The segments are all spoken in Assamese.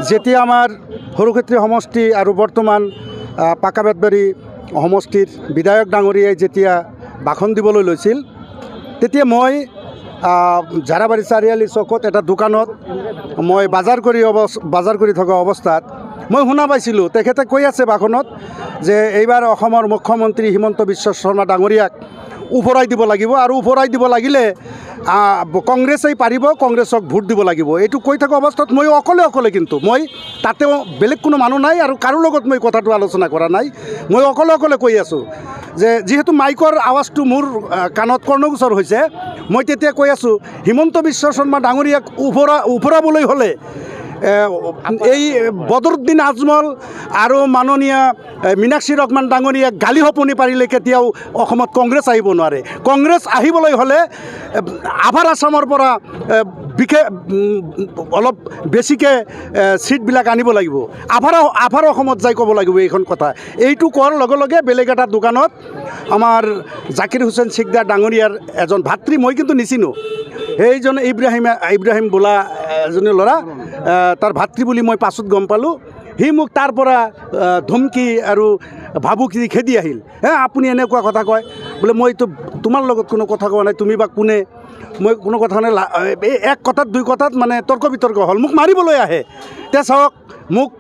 যেতিয়া আমাৰ সৰুক্ষেত্ৰী সমষ্টি আৰু বৰ্তমান পাকা বেতবাৰী সমষ্টিৰ বিধায়ক ডাঙৰীয়াই যেতিয়া ভাষণ দিবলৈ লৈছিল, তেতিয়া মই ঝাৰাবাৰী চাৰিআলি চকত এটা দোকানত মই বাজাৰ কৰি থকা অৱস্থাত মই শুনা পাইছিলোঁ তেখেতে কৈ আছে ভাষণত যে এইবাৰ অসমৰ মুখ্যমন্ত্ৰী হিমন্ত বিশ্ব শৰ্মা ডাঙৰীয়াক উফৰাই দিব লাগিব আৰু উফৰাই দিব লাগিলে কংগ্ৰেছেই পাৰিব, কংগ্ৰেছক ভোট দিব লাগিব। এইটো কৈ থকা অৱস্থাত মই অকলে কিন্তু মই তাতেও বেলেগ কোনো মানুহ নাই আৰু কাৰো লগত মই কথাটো আলোচনা কৰা নাই। মই অকলে কৈ আছোঁ যে যিহেতু মাইকৰ আৱাজটো মোৰ কাণত কৰ্ণগোচৰ হৈছে, মই তেতিয়া কৈ আছোঁ হিমন্ত বিশ্ব শৰ্মা ডাঙৰীয়াক উফৰাবলৈ হ'লে এই বদৰুদ্দিন আজমল আৰু মাননীয় মীনাক্ষী ৰহমান ডাঙৰীয়াক গালি সপনি পাৰিলে কেতিয়াও অসমত কংগ্ৰেছ আহিব নোৱাৰে। কংগ্ৰেছ আহিবলৈ হ'লে আভাৰ আছামৰ পৰা বিশেষ অলপ বেছিকৈ চিটবিলাক আনিব লাগিব। আভাৰ অসমত যাই ক'ব লাগিব এইখন কথা। এইটো কোৱাৰ লগে লগে বেলেগ এটা দোকানত আমাৰ জাকিৰ হুছেইন চিকদাৰ ডাঙৰীয়াৰ এজন ভাতৃ, মই কিন্তু নিচিনো, সেইজন ইব্ৰাহিম বোলা এজনী ল'ৰা, তাৰ ভাতৃ বুলি মই পাছত গম পালোঁ। সি মোক তাৰ পৰা ধমকি আৰু ভাবুকি খেদি আহিল। আপুনি এনেকুৱা কথা কয় বোলে, মইতো তোমাৰ লগত কোনো কথা কোৱা নাই, তুমি বা কোনে, মই কোনো কথা নাই। এক কথাত দুই কথাত মানে তৰ্ক বিতৰ্ক হ'ল, মোক মাৰিবলৈ আহে। এতিয়া চাওক, মোক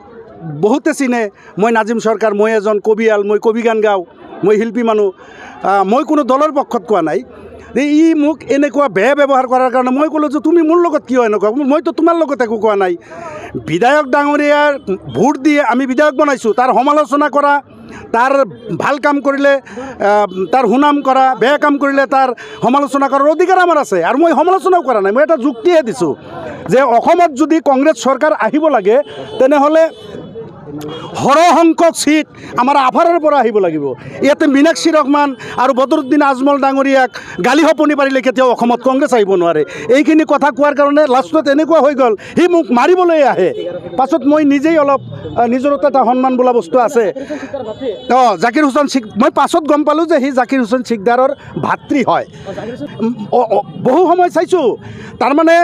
বহুতে চিনে, মই নাজিম চৰকাৰ, মই এজন কবিয়াল, মই কবি গান গাওঁ, মই শিল্পী মানুহ, মই কোনো দলৰ পক্ষত কোৱা নাই। ই মোক এনেকুৱা বেয়া ব্যৱহাৰ কৰাৰ কাৰণে মই ক'লোঁ যে তুমি মোৰ লগত কিয় এনেকুৱা, মইতো তোমাৰ লগত একো কোৱা নাই। বিধায়ক ডাঙৰীয়াৰ ভোট দি আমি বিধায়ক বনাইছোঁ, তাৰ সমালোচনা কৰা, তাৰ ভাল কাম কৰিলে তাৰ সুনাম কৰা, বেয়া কাম কৰিলে তাৰ সমালোচনা কৰাৰ অধিকাৰ আমাৰ আছে। আৰু মই সমালোচনাও কৰা নাই, মই এটা যুক্তিহে দিছোঁ যে অসমত যদি কংগ্ৰেছ চৰকাৰ আহিব লাগে তেনেহ'লে সৰহসংখ্যক চিট আমাৰ আভাৰৰ পৰা আহিব লাগিব। ইয়াতে মীনাক্ষী ৰহমান আৰু বদৰুদ্দিন আজমল ডাঙৰীয়াক গালি সপনি পাৰিলে কেতিয়াও অসমত কংগ্ৰেছ আহিব নোৱাৰে। এইখিনি কথা কোৱাৰ কাৰণে লাষ্টত এনেকুৱা হৈ গ'ল, সি মোক মাৰিবলৈ আহে। পাছত মই নিজেই অলপ নিজৰতো এটা সন্মান বোলা বস্তু আছে। জাকিৰ হুছেইন মই পাছত গম পালোঁ যে সি জাকিৰ হুছেইন চিকদাৰৰ ভাতৃ হয়। বহু সময় চাইছোঁ, তাৰমানে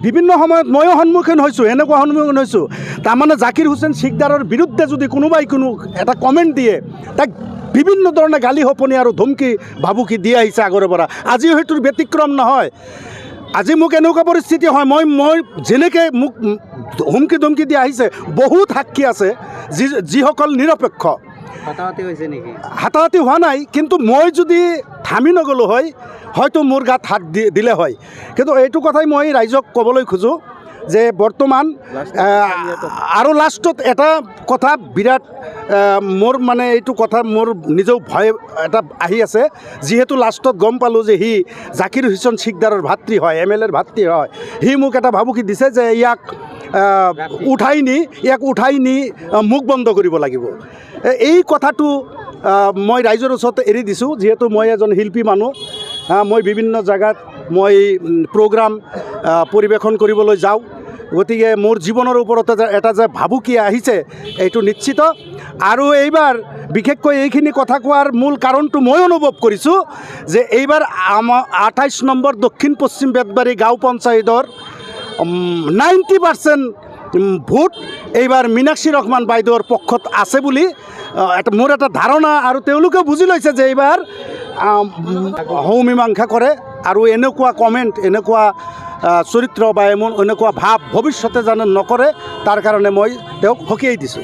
বিভিন্ন সময়ত ময়ো সন্মুখীন হৈছোঁ, এনেকুৱা সন্মুখীন হৈছোঁ। তাৰমানে জাকিৰ হুছেইন চিকদাৰৰ বিৰুদ্ধে যদি কোনোবাই কোনো এটা কমেণ্ট দিয়ে, তাক বিভিন্ন ধৰণে গালি সপনি আৰু ধমকি ভাবুকি দি আহিছে আগৰে পৰা। আজিও সেইটোৰ ব্যতিক্ৰম নহয়। আজি মোক এনেকুৱা পৰিস্থিতি হয়, মই যেনেকৈ মোক হুমকি ধমকি দি আহিছে, বহুত সাক্ষী আছে যিসকল নিৰপেক্ষ। হাতাহাতি হোৱা নাই, কিন্তু মই যদি থামি নগ'লোঁ হয়, হয়তো মোৰ গাত হাত দিলে হয়। কিন্তু এইটো কথাই মই ৰাইজক ক'বলৈ খোজোঁ যে বৰ্তমান আৰু লাষ্টত এটা কথা বিৰাট মোৰ মানে এইটো কথা মোৰ নিজেও ভয় এটা আহি আছে, যিহেতু লাষ্টত গম পালোঁ যে সি জাকিৰ হুছেইন চিকদাৰৰ ভাতৃ হয়, MLAৰ ভাতৃ হয়। সি মোক এটা ভাবুকি দিছে যে ইয়াক উঠাই নি মুখ বন্ধ কৰিব লাগিব। এই কথাটো মই ৰাইজৰ ওচৰত এৰি দিছোঁ, যিহেতু মই এজন শিল্পী মানুহ। মই বিভিন্ন জেগাত মই প্ৰগ্ৰাম পৰিৱেশন কৰিবলৈ যাওঁ, গতিকে মোৰ জীৱনৰ ওপৰত এটা যে ভাবুকি আহিছে এইটো নিশ্চিত। আৰু এইবাৰ বিশেষকৈ এইখিনি কথা কোৱাৰ মূল কাৰণটো মই অনুভৱ কৰিছোঁ যে এইবাৰ 28 নম্বৰ দক্ষিণ পশ্চিম বেতবাৰী গাঁও পঞ্চায়তৰ 90% ভোট এইবাৰ মীনাক্ষী ৰহমান বাইদেউৰ পক্ষত আছে বুলি মোৰ এটা ধাৰণা। আৰু তেওঁলোকে বুজি লৈছে যে এইবাৰ মীমাংসা কৰে আৰু এনেকুৱা কমেণ্ট, এনেকুৱা চৰিত্ৰ বা এনেকুৱা ভাৱ ভৱিষ্যতে যেন নকৰে, তাৰ কাৰণে মই তেওঁক সকীয়াই দিছোঁ।